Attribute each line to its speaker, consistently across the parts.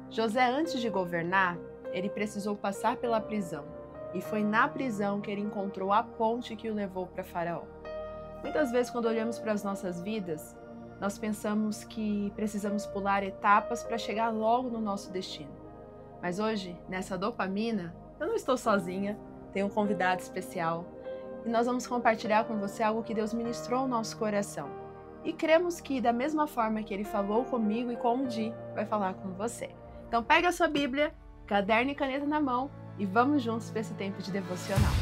Speaker 1: José, antes de governar, ele precisou passar pela prisão. E foi na prisão que ele encontrou a ponte que o levou para Faraó. Muitas vezes, quando olhamos para as nossas vidas, nós pensamos que precisamos pular etapas para chegar logo no nosso destino. Mas hoje, nessa dopamina, eu não estou sozinha, tenho um convidado especial. E nós vamos compartilhar com você algo que Deus ministrou ao nosso coração. E cremos que, da mesma forma que Ele falou comigo e com o Di, vai falar com você. Então pega a sua Bíblia, caderno e caneta na mão e vamos juntos para esse tempo de devocional.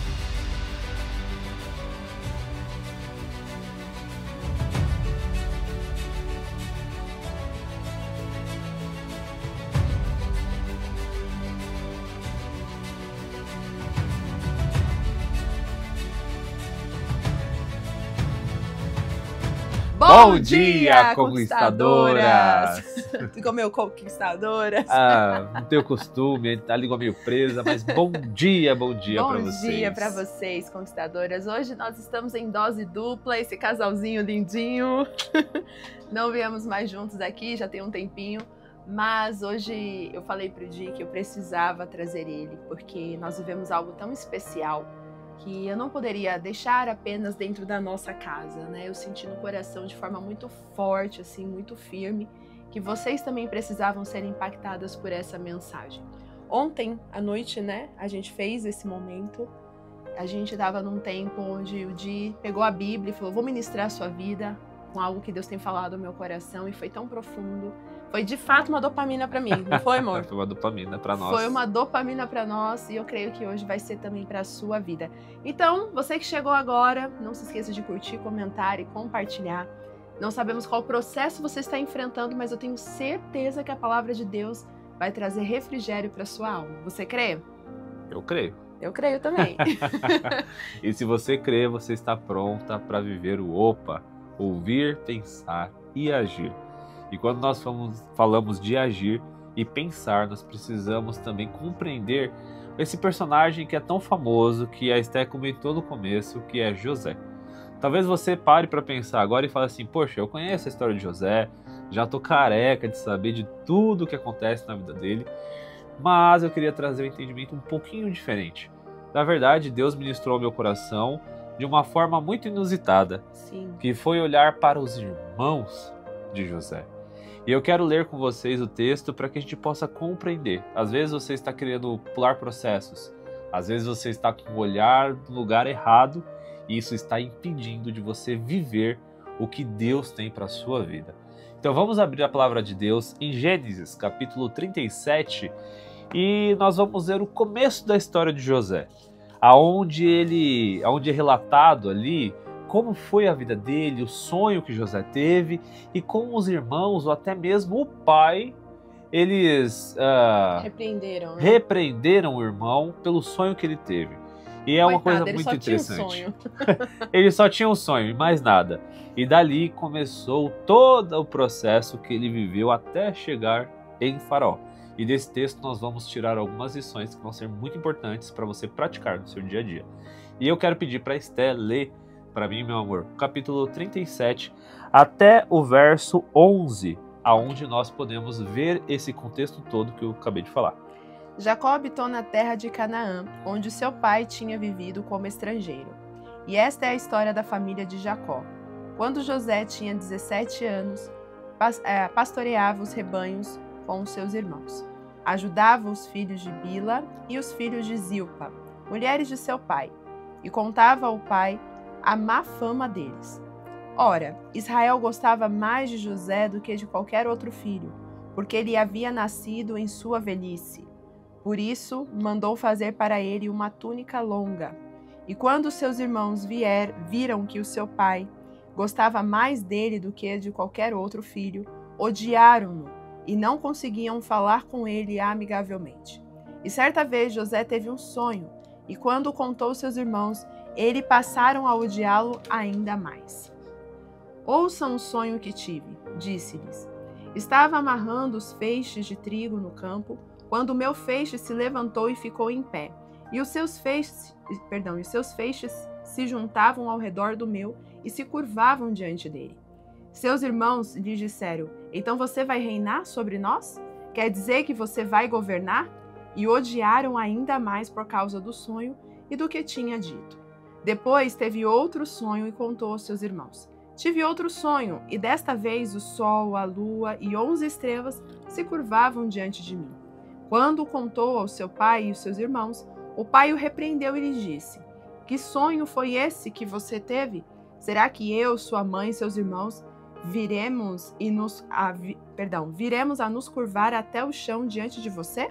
Speaker 2: Bom dia, conquistadoras!
Speaker 1: Tu comeu conquistadoras?
Speaker 2: Não tenho costume, a língua meio presa, mas bom dia para vocês.
Speaker 1: Bom dia para vocês, conquistadoras. Hoje nós estamos em dose dupla, esse casalzinho lindinho. Não viemos mais juntos aqui, já tem um tempinho. Mas hoje eu falei pro Di que eu precisava trazer ele, porque nós vivemos algo tão especial que eu não poderia deixar apenas dentro da nossa casa, né? Eu senti no coração de forma muito forte, assim, muito firme, que vocês também precisavam ser impactadas por essa mensagem. Ontem à noite, né, a gente fez esse momento, a gente estava num tempo onde o Di pegou a Bíblia e falou, vou ministrar a sua vida com algo que Deus tem falado ao meu coração, e foi tão profundo. Foi de fato uma dopamina para mim, não foi, amor?
Speaker 2: Foi uma dopamina para nós.
Speaker 1: Foi uma dopamina para nós e eu creio que hoje vai ser também para a sua vida. Então, você que chegou agora, não se esqueça de curtir, comentar e compartilhar. Não sabemos qual processo você está enfrentando, mas eu tenho certeza que a palavra de Deus vai trazer refrigério para sua alma. Você crê?
Speaker 2: Eu creio.
Speaker 1: Eu creio também.
Speaker 2: E se você crê, você está pronta para viver o OPA, ouvir, pensar e agir. E quando nós falamos de agir e pensar, nós precisamos também compreender esse personagem que é tão famoso, que a Esté comentou no começo, que é José. Talvez você pare para pensar agora e fale assim, poxa, eu conheço a história de José, já tô careca de saber de tudo o que acontece na vida dele, mas eu queria trazer um entendimento um pouquinho diferente. Na verdade, Deus ministrou ao meu coração de uma forma muito inusitada,
Speaker 1: Sim.
Speaker 2: Que foi olhar para os irmãos de José. E eu quero ler com vocês o texto para que a gente possa compreender. Às vezes você está querendo pular processos, às vezes você está com o olhar no lugar errado e isso está impedindo de você viver o que Deus tem para a sua vida. Então vamos abrir a palavra de Deus em Gênesis, capítulo 37, e nós vamos ver o começo da história de José, aonde é relatado ali como foi a vida dele, o sonho que José teve e como os irmãos, ou até mesmo o pai, eles repreenderam o irmão pelo sonho que ele teve. E é uma coisa muito interessante. Ele só tinha um sonho e mais nada. E dali começou todo o processo que ele viveu até chegar em Faraó. E desse texto nós vamos tirar algumas lições que vão ser muito importantes para você praticar no seu dia a dia. E eu quero pedir para a Esté ler para mim, meu amor, capítulo 37, até o verso 11, aonde nós podemos ver esse contexto todo que eu acabei de falar.
Speaker 1: Jacó habitou na terra de Canaã, onde seu pai tinha vivido como estrangeiro. E esta é a história da família de Jacó. Quando José tinha 17 anos, pastoreava os rebanhos com os seus irmãos. Ajudava os filhos de Bila e os filhos de Zilpa, mulheres de seu pai, e contava ao pai a má fama deles. Ora, Israel gostava mais de José do que de qualquer outro filho, porque ele havia nascido em sua velhice. Por isso, mandou fazer para ele uma túnica longa. E quando seus irmãos viram que o seu pai gostava mais dele do que de qualquer outro filho, odiaram-no e não conseguiam falar com ele amigavelmente. E certa vez José teve um sonho, e quando contou aos seus irmãos, eles passaram a odiá-lo ainda mais. Ouçam o sonho que tive, disse-lhes. Estava amarrando os feixes de trigo no campo, quando o meu feixe se levantou e ficou em pé, e os seus feixes se juntavam ao redor do meu e se curvavam diante dele. Seus irmãos lhe disseram, então você vai reinar sobre nós? Quer dizer que você vai governar? E odiaram ainda mais por causa do sonho e do que tinha dito. Depois teve outro sonho e contou aos seus irmãos. Tive outro sonho, e desta vez o sol, a lua e 11 estrelas se curvavam diante de mim. Quando o contou ao seu pai e os seus irmãos, o pai o repreendeu e lhe disse: Que sonho foi esse que você teve? Será que eu, sua mãe e seus irmãos viremos a nos curvar até o chão diante de você?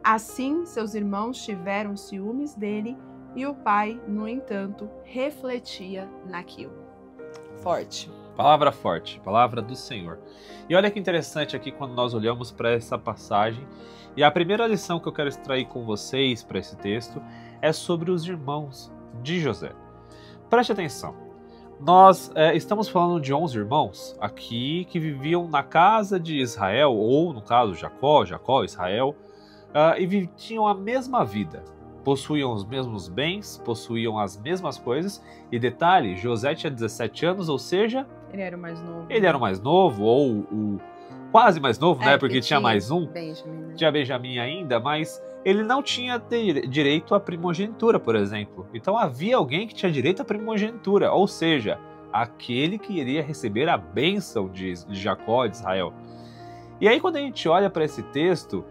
Speaker 1: Assim, seus irmãos tiveram ciúmes dele e o pai, no entanto, refletia naquilo. Forte.
Speaker 2: Palavra forte, palavra do Senhor. E olha que interessante aqui quando nós olhamos para essa passagem. E a primeira lição que eu quero extrair com vocês para esse texto é sobre os irmãos de José. Preste atenção. Nós estamos falando de 11 irmãos aqui que viviam na casa de Israel, ou no caso Jacó, Israel, e tinham a mesma vida. Possuíam os mesmos bens, possuíam as mesmas coisas. E detalhe, José tinha 17 anos, ou seja...
Speaker 1: Ele era o mais novo.
Speaker 2: Ele era o mais novo, ou o quase mais novo, né? Porque tinha mais um.
Speaker 1: Benjamin, né?
Speaker 2: Tinha Benjamim ainda, mas ele não tinha direito à primogenitura, por exemplo. Então havia alguém que tinha direito à primogenitura, ou seja, aquele que iria receber a bênção de Jacó, de Israel. E aí quando a gente olha para esse texto,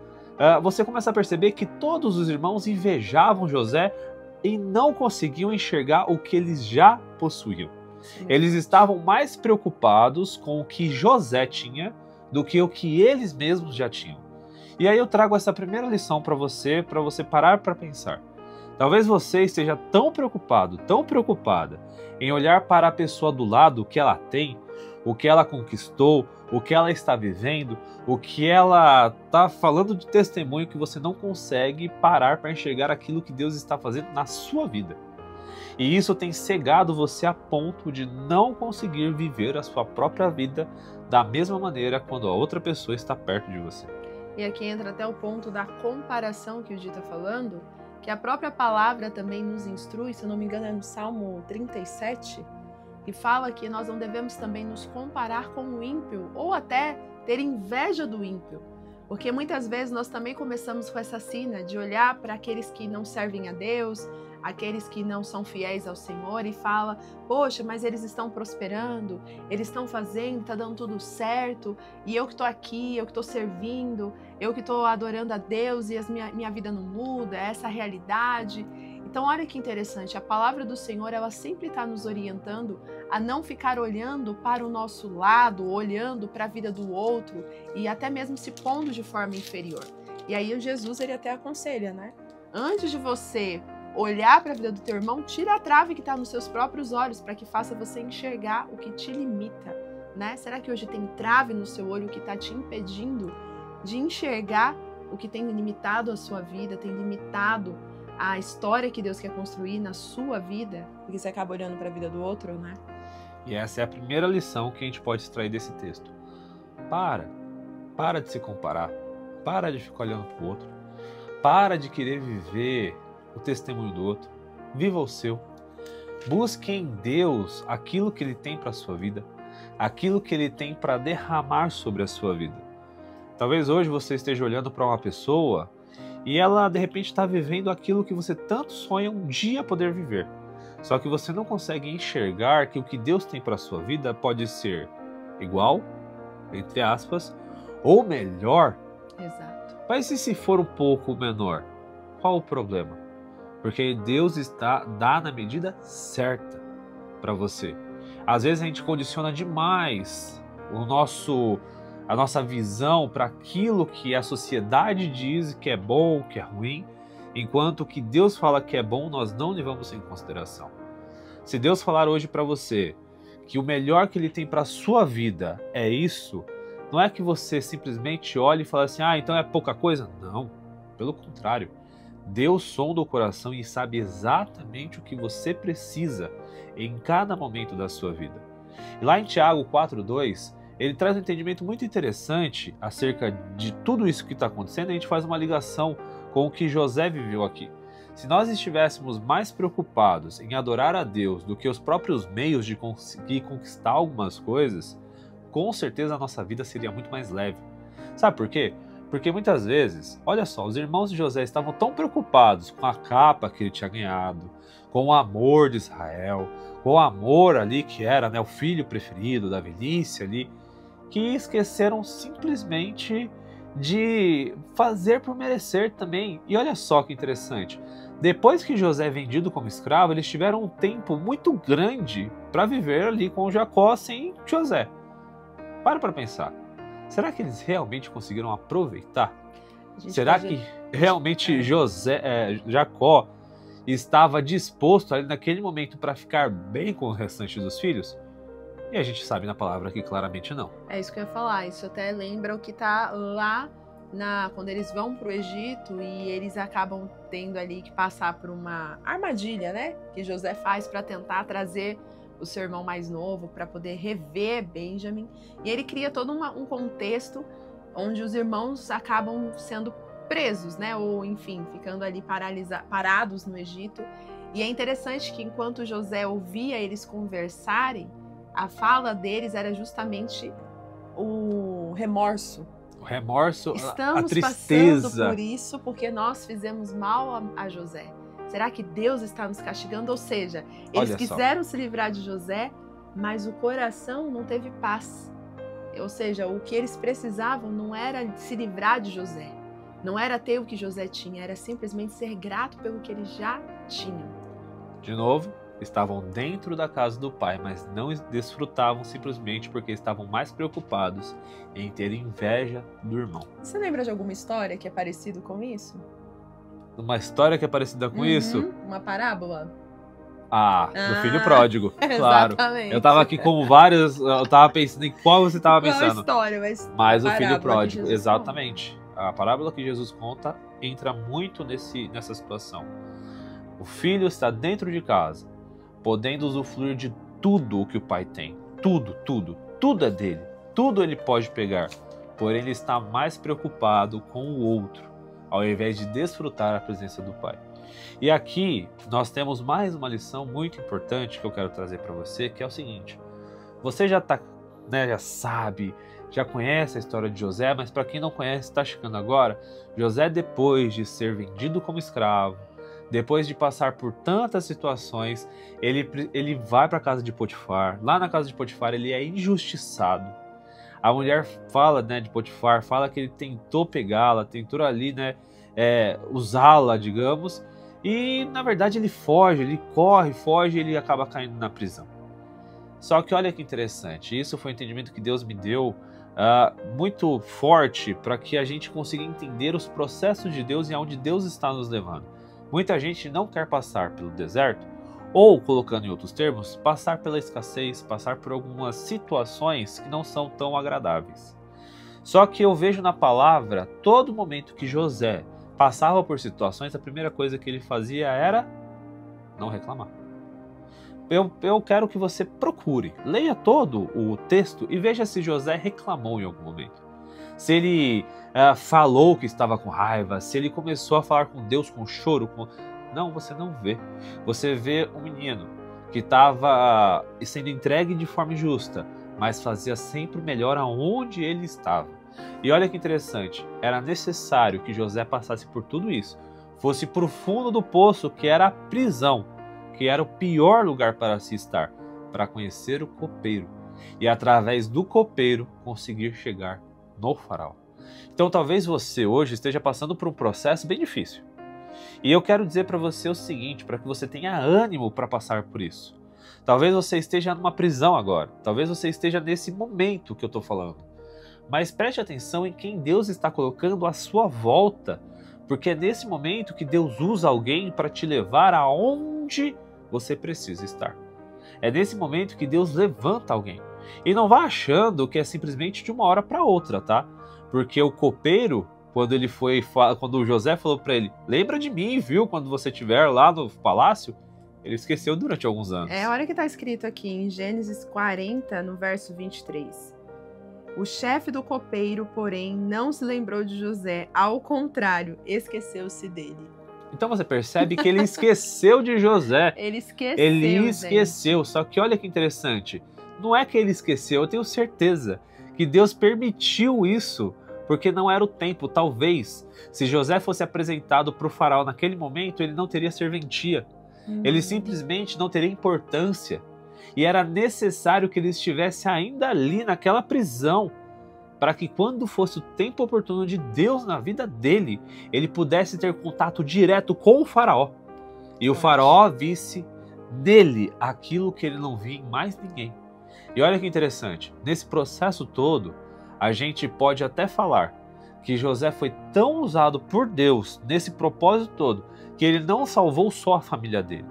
Speaker 2: você começa a perceber que todos os irmãos invejavam José e não conseguiam enxergar o que eles já possuíam. Eles estavam mais preocupados com o que José tinha do que o que eles mesmos já tinham. E aí eu trago essa primeira lição para você parar para pensar. Talvez você esteja tão preocupado, tão preocupada em olhar para a pessoa do lado, o que ela tem, o que ela conquistou, o que ela está vivendo, o que ela está falando de testemunho, que você não consegue parar para enxergar aquilo que Deus está fazendo na sua vida. E isso tem cegado você a ponto de não conseguir viver a sua própria vida da mesma maneira quando a outra pessoa está perto de você.
Speaker 1: E aqui entra até o ponto da comparação que o Di está falando, que a própria palavra também nos instrui, se eu não me engano é no Salmo 37, que fala que nós não devemos também nos comparar com o ímpio, ou até ter inveja do ímpio. Porque muitas vezes nós também começamos com essa sina de olhar para aqueles que não servem a Deus, aqueles que não são fiéis ao Senhor e fala, poxa, mas eles estão prosperando, eles estão fazendo, está dando tudo certo, e eu que estou aqui, eu que estou servindo, eu que estou adorando a Deus e minha vida não muda, é essa a realidade. Então olha que interessante, a palavra do Senhor, ela sempre está nos orientando a não ficar olhando para o nosso lado, olhando para a vida do outro e até mesmo se pondo de forma inferior. E aí o Jesus, ele até aconselha, né? Antes de você olhar para a vida do teu irmão, tira a trave que está nos seus próprios olhos para que faça você enxergar o que te limita, né? Será que hoje tem trave no seu olho que está te impedindo de enxergar o que tem limitado a sua vida, tem limitado a história que Deus quer construir na sua vida, porque você acaba olhando para a vida do outro, né?
Speaker 2: E essa é a primeira lição que a gente pode extrair desse texto. Para de se comparar, para de ficar olhando para o outro, para de querer viver o testemunho do outro, viva o seu. Busque em Deus aquilo que Ele tem para a sua vida, aquilo que Ele tem para derramar sobre a sua vida. Talvez hoje você esteja olhando para uma pessoa e ela de repente está vivendo aquilo que você tanto sonha um dia poder viver. Só que você não consegue enxergar que o que Deus tem para a sua vida pode ser igual, entre aspas, ou melhor.
Speaker 1: Exato.
Speaker 2: Mas e se for um pouco menor? Qual o problema? Porque Deus dá na medida certa para você. Às vezes a gente condiciona demais a nossa visão para aquilo que a sociedade diz que é bom, que é ruim, enquanto o que Deus fala que é bom, nós não levamos em consideração. Se Deus falar hoje para você que o melhor que Ele tem para a sua vida é isso, não é que você simplesmente olhe e fale assim, então é pouca coisa? Não, pelo contrário. Deus sonda o coração e sabe exatamente o que você precisa em cada momento da sua vida. E lá em Tiago 4:2, ele traz um entendimento muito interessante acerca de tudo isso que está acontecendo, e a gente faz uma ligação com o que José viveu aqui. Se nós estivéssemos mais preocupados em adorar a Deus do que os próprios meios de conseguir conquistar algumas coisas, com certeza a nossa vida seria muito mais leve. Sabe por quê? Porque muitas vezes, olha só, os irmãos de José estavam tão preocupados com a capa que ele tinha ganhado, com o amor de Israel, com o amor ali que era, né, o filho preferido da velhice ali, que esqueceram simplesmente de fazer por merecer também. E olha só que interessante, depois que José é vendido como escravo, eles tiveram um tempo muito grande para viver ali com Jacó sem José. Para pensar. Será que eles realmente conseguiram aproveitar? Será que realmente Jacó estava disposto ali naquele momento para ficar bem com o restante dos filhos? E a gente sabe na palavra que claramente não.
Speaker 1: É isso que eu ia falar. Isso até lembra o que está lá quando eles vão para o Egito e eles acabam tendo ali que passar por uma armadilha, né? Que José faz para tentar trazer o seu irmão mais novo para poder rever Benjamim. E ele cria todo um contexto onde os irmãos acabam sendo presos, né? Ou, enfim, ficando ali parados no Egito. E é interessante que enquanto José ouvia eles conversarem, a fala deles era justamente o remorso.
Speaker 2: O remorso,
Speaker 1: Estamos
Speaker 2: a tristeza.
Speaker 1: passando por isso porque nós fizemos mal a José. Será que Deus está nos castigando? Ou seja, eles quiseram se livrar de José, mas o coração não teve paz. Ou seja, o que eles precisavam não era se livrar de José. Não era ter o que José tinha, era simplesmente ser grato pelo que eles já tinham.
Speaker 2: De novo, estavam dentro da casa do pai, mas não desfrutavam simplesmente porque estavam mais preocupados em ter inveja do irmão.
Speaker 1: Você lembra de alguma história que é parecido com isso?
Speaker 2: Uma história que é parecida com isso?
Speaker 1: Uma parábola?
Speaker 2: Do filho pródigo, claro.
Speaker 1: Exatamente.
Speaker 2: Eu tava aqui com vários, eu tava pensando em qual você tava pensando.
Speaker 1: Qual história,
Speaker 2: mas o filho pródigo, exatamente. A parábola que Jesus conta entra muito nessa situação. O filho está dentro de casa, podendo usufruir de tudo o que o pai tem. Tudo é dele. Tudo ele pode pegar. Porém, ele está mais preocupado com o outro, ao invés de desfrutar a presença do pai. E aqui nós temos mais uma lição muito importante que eu quero trazer para você, que é o seguinte: você já sabe, já conhece a história de José, mas para quem não conhece, está chegando agora. José, depois de ser vendido como escravo, depois de passar por tantas situações, ele vai para a casa de Potifar. Lá na casa de Potifar ele é injustiçado. A mulher fala, de Potifar, fala que ele tentou pegá-la, tentou ali, usá-la, digamos. E, na verdade, ele foge, ele foge e ele acaba caindo na prisão. Só que olha que interessante, isso foi um entendimento que Deus me deu muito forte para que a gente consiga entender os processos de Deus e aonde Deus está nos levando. Muita gente não quer passar pelo deserto, ou, colocando em outros termos, passar pela escassez, passar por algumas situações que não são tão agradáveis. Só que eu vejo na palavra, todo momento que José passava por situações, a primeira coisa que ele fazia era não reclamar. Eu quero que você procure, leia todo o texto e veja se José reclamou em algum momento. Se ele falou que estava com raiva, se ele começou a falar com Deus com choro. Não, você não vê. Você vê um menino que estava sendo entregue de forma injusta, mas fazia sempre o melhor aonde ele estava. E olha que interessante, era necessário que José passasse por tudo isso, fosse para o fundo do poço, que era a prisão, que era o pior lugar para se estar, para conhecer o copeiro e através do copeiro conseguir chegar no faraó. Então talvez você hoje esteja passando por um processo bem difícil. E eu quero dizer para você o seguinte, para que você tenha ânimo para passar por isso. Talvez você esteja numa prisão agora, talvez você esteja nesse momento que eu estou falando. Mas preste atenção em quem Deus está colocando à sua volta, porque é nesse momento que Deus usa alguém para te levar aonde você precisa estar. É nesse momento que Deus levanta alguém. E não vá achando que é simplesmente de uma hora para outra, tá? Porque o copeiro, quando o José falou para ele, lembra de mim, viu? Quando você estiver lá no palácio, ele esqueceu durante alguns anos.
Speaker 1: Olha o que está escrito aqui em Gênesis 40, no verso 23. O chefe do copeiro, porém, não se lembrou de José, ao contrário, esqueceu-se dele.
Speaker 2: Então você percebe que ele esqueceu de José.
Speaker 1: Ele
Speaker 2: esqueceu, só que olha que interessante. Não é que ele esqueceu, eu tenho certeza que Deus permitiu isso porque não era o tempo. Talvez, se José fosse apresentado para o faraó naquele momento, ele não teria serventia. Ele simplesmente não teria importância. E era necessário que ele estivesse ainda ali naquela prisão, para que quando fosse o tempo oportuno de Deus na vida dele, ele pudesse ter contato direto com o faraó. E o faraó visse nele aquilo que ele não via em mais ninguém. E olha que interessante, nesse processo todo, a gente pode até falar que José foi tão usado por Deus nesse propósito todo, que ele não salvou só a família dele.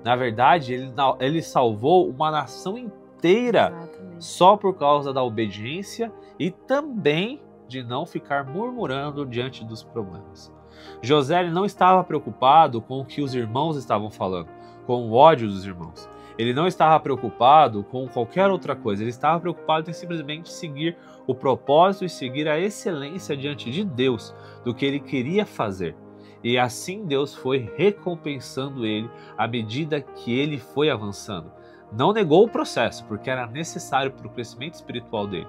Speaker 2: Na verdade, ele salvou uma nação inteira. Exatamente. Só por causa da obediência e também de não ficar murmurando diante dos problemas. José ele não estava preocupado com o que os irmãos estavam falando, com o ódio dos irmãos. Ele não estava preocupado com qualquer outra coisa. Ele estava preocupado em simplesmente seguir o propósito e seguir a excelência diante de Deus do que ele queria fazer. E assim Deus foi recompensando ele à medida que ele foi avançando. Não negou o processo, porque era necessário para o crescimento espiritual dele.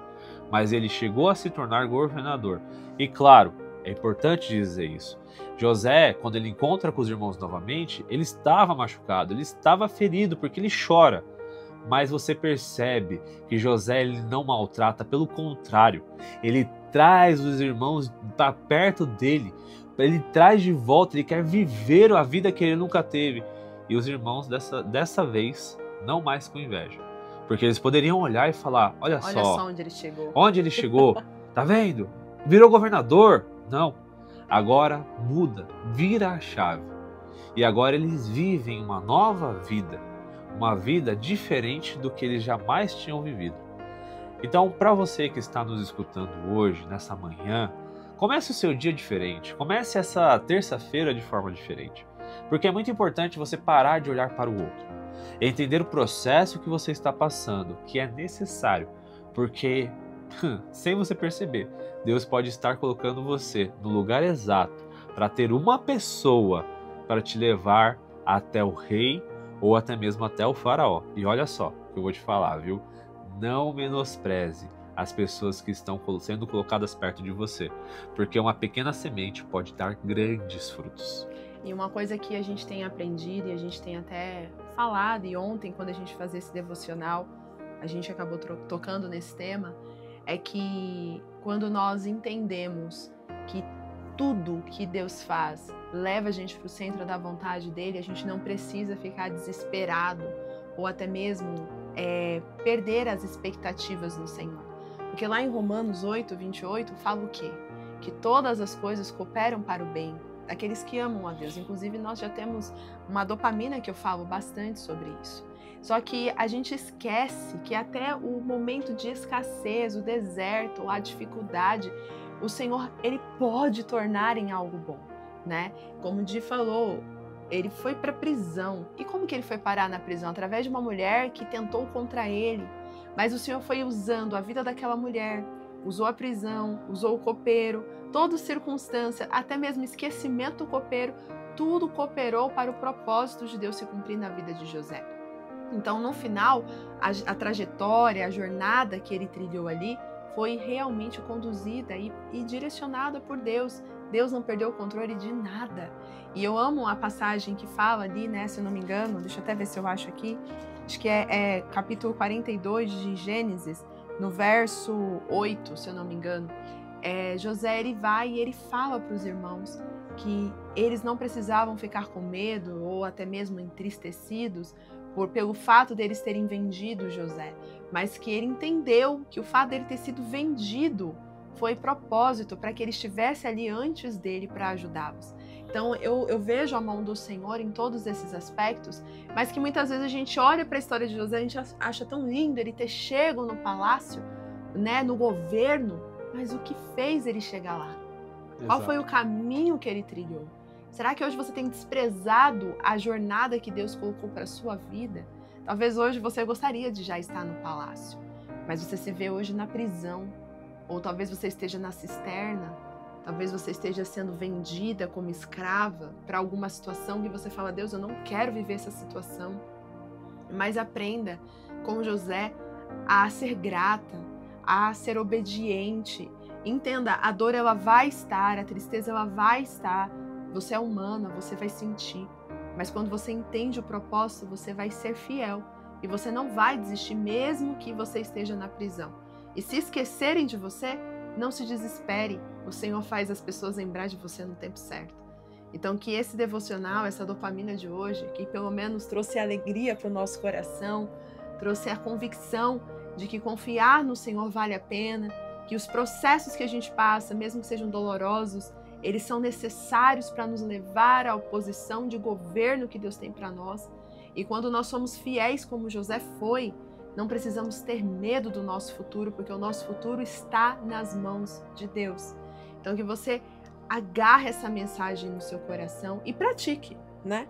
Speaker 2: Mas ele chegou a se tornar governador. E claro, é importante dizer isso. José, quando ele encontra com os irmãos novamente, ele estava machucado, ele estava ferido, porque ele chora. Mas você percebe que José ele não maltrata, pelo contrário, ele traz os irmãos para perto dele, ele traz de volta, ele quer viver a vida que ele nunca teve. E os irmãos dessa vez não mais com inveja, porque eles poderiam olhar e falar, olha só
Speaker 1: onde ele chegou.
Speaker 2: Onde ele chegou, tá vendo? Virou governador. Não, agora muda, vira a chave. E agora eles vivem uma nova vida, uma vida diferente do que eles jamais tinham vivido. Então, para você que está nos escutando hoje, nessa manhã, comece o seu dia diferente, comece essa terça-feira de forma diferente, porque é muito importante você parar de olhar para o outro, entender o processo que você está passando, que é necessário, porque, sem você perceber, Deus pode estar colocando você no lugar exato para ter uma pessoa para te levar até o rei ou até mesmo até o faraó. E olha só o que eu vou te falar, viu? Não menospreze as pessoas que estão sendo colocadas perto de você, porque uma pequena semente pode dar grandes frutos.
Speaker 1: E uma coisa que a gente tem aprendido e a gente tem até falado, e ontem quando a gente fazia esse devocional, a gente acabou tocando nesse tema, é que quando nós entendemos que tudo que Deus faz leva a gente para o centro da vontade dele, a gente não precisa ficar desesperado ou até mesmo perder as expectativas no Senhor. Porque lá em Romanos 8:28 fala o quê? Que todas as coisas cooperam para o bem daqueles que amam a Deus. Inclusive nós já temos uma dopamina que eu falo bastante sobre isso. Só que a gente esquece que até o momento de escassez, o deserto, a dificuldade, o Senhor, ele pode tornar em algo bom, né? Como o Di falou, ele foi para a prisão. E como que ele foi parar na prisão? Através de uma mulher que tentou contra ele. Mas o Senhor foi usando a vida daquela mulher, usou a prisão, usou o copeiro, toda circunstância, até mesmo esquecimento do copeiro, tudo cooperou para o propósito de Deus se cumprir na vida de José. Então, no final, a trajetória, a jornada que ele trilhou ali foi realmente conduzida e direcionada por Deus. Deus não perdeu o controle de nada. E eu amo a passagem que fala ali, né, se eu não me engano, deixa eu até ver se eu acho aqui, acho que é capítulo 42 de Gênesis, no verso 8, se eu não me engano. José, ele vai e ele fala para os irmãos que eles não precisavam ficar com medo ou até mesmo entristecidos pelo fato deles terem vendido José, mas que ele entendeu que o fato dele ter sido vendido foi propósito para que ele estivesse ali antes dele para ajudá-los. Então eu vejo a mão do Senhor em todos esses aspectos, mas que muitas vezes a gente olha para a história de José, a gente acha tão lindo ele ter chegado no palácio, né, no governo, mas o que fez ele chegar lá? Exato. Qual foi o caminho que ele trilhou? Será que hoje você tem desprezado a jornada que Deus colocou para a sua vida? Talvez hoje você gostaria de já estar no palácio, mas você se vê hoje na prisão, ou talvez você esteja na cisterna, talvez você esteja sendo vendida como escrava para alguma situação que você fala, Deus, eu não quero viver essa situação. Mas aprenda, como José, a ser grata, a ser obediente, Entenda, a dor ela vai estar, a tristeza ela vai estar. Você é humana, você vai sentir. Mas quando você entende o propósito, você vai ser fiel. E você não vai desistir mesmo que você esteja na prisão. E se esquecerem de você, não se desespere. O Senhor faz as pessoas lembrar de você no tempo certo. Então que esse devocional, essa dopamina de hoje, que pelo menos trouxe alegria para o nosso coração, trouxe a convicção de que confiar no Senhor vale a pena, que os processos que a gente passa, mesmo que sejam dolorosos, eles são necessários para nos levar à posição de governo que Deus tem para nós. E quando nós somos fiéis como José foi, não precisamos ter medo do nosso futuro, porque o nosso futuro está nas mãos de Deus. Então que você agarre essa mensagem no seu coração e pratique, né?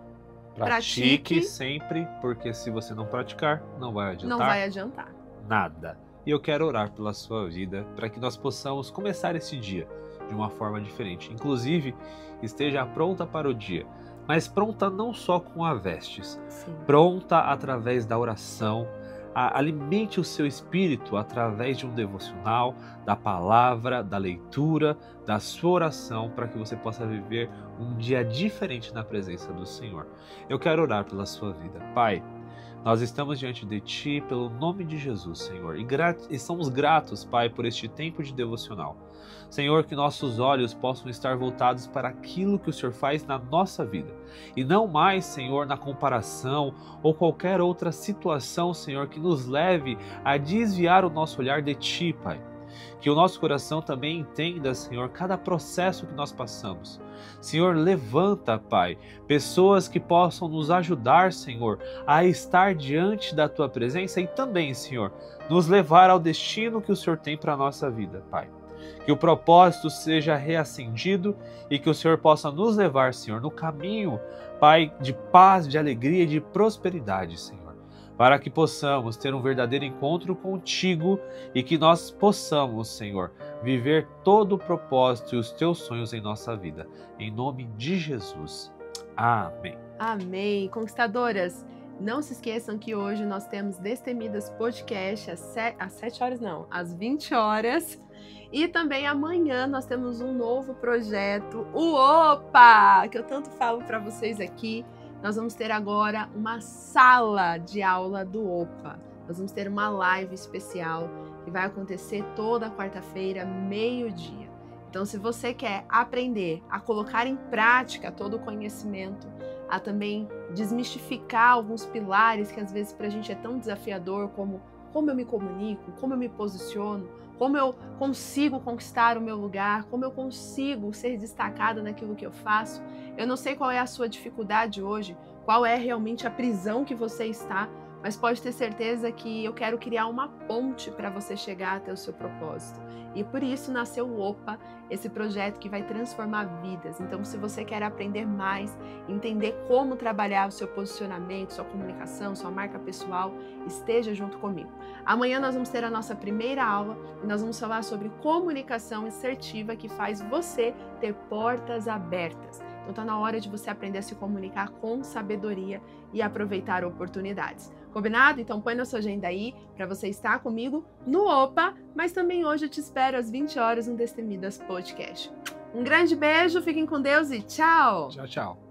Speaker 2: Pratique sempre, porque se você não praticar, não vai adiantar.
Speaker 1: Não vai adiantar.
Speaker 2: Nada. E eu quero orar pela sua vida, para que nós possamos começar esse dia de uma forma diferente. Inclusive, esteja pronta para o dia, mas pronta não só com a vestes, pronta através da oração. Alimente o seu espírito através de um devocional, da palavra, da leitura, da sua oração, para que você possa viver um dia diferente na presença do Senhor. Eu quero orar pela sua vida. Pai, nós estamos diante de Ti pelo nome de Jesus, Senhor, e somos gratos, Pai, por este tempo de devocional. Senhor, que nossos olhos possam estar voltados para aquilo que o Senhor faz na nossa vida, e não mais, Senhor, na comparação ou qualquer outra situação, Senhor, que nos leve a desviar o nosso olhar de Ti, Pai. Que o nosso coração também entenda, Senhor, cada processo que nós passamos. Senhor, levanta, Pai, pessoas que possam nos ajudar, Senhor, a estar diante da Tua presença e também, Senhor, nos levar ao destino que o Senhor tem para a nossa vida, Pai. Que o propósito seja reacendido e que o Senhor possa nos levar, Senhor, no caminho, Pai, de paz, de alegria e de prosperidade, Senhor. Para que possamos ter um verdadeiro encontro contigo e que nós possamos, Senhor, viver todo o propósito e os teus sonhos em nossa vida. Em nome de Jesus. Amém.
Speaker 1: Amém. Conquistadoras, não se esqueçam que hoje nós temos Destemidas Podcast às 7 horas, não, às 20 horas. E também amanhã nós temos um novo projeto, o OPA, que eu tanto falo para vocês aqui. Nós vamos ter agora uma sala de aula do OPA. Nós vamos ter uma live especial que vai acontecer toda quarta-feira, meio-dia. Então, se você quer aprender a colocar em prática todo o conhecimento, a também desmistificar alguns pilares que às vezes para a gente é tão desafiador, como eu me comunico, como eu me posiciono, como eu consigo conquistar o meu lugar, como eu consigo ser destacada naquilo que eu faço. Eu não sei qual é a sua dificuldade hoje, qual é realmente a prisão que você está, mas pode ter certeza que eu quero criar uma ponte para você chegar até o seu propósito. E por isso nasceu o OPA, esse projeto que vai transformar vidas. Então, se você quer aprender mais, entender como trabalhar o seu posicionamento, sua comunicação, sua marca pessoal, esteja junto comigo. Amanhã nós vamos ter a nossa primeira aula e nós vamos falar sobre comunicação assertiva que faz você ter portas abertas. Então, está na hora de você aprender a se comunicar com sabedoria e aproveitar oportunidades. Combinado? Então põe na sua agenda aí para você estar comigo no OPA, mas também hoje eu te espero às 20 horas no Destemidas Podcast. Um grande beijo, fiquem com Deus e tchau!
Speaker 2: Tchau, tchau.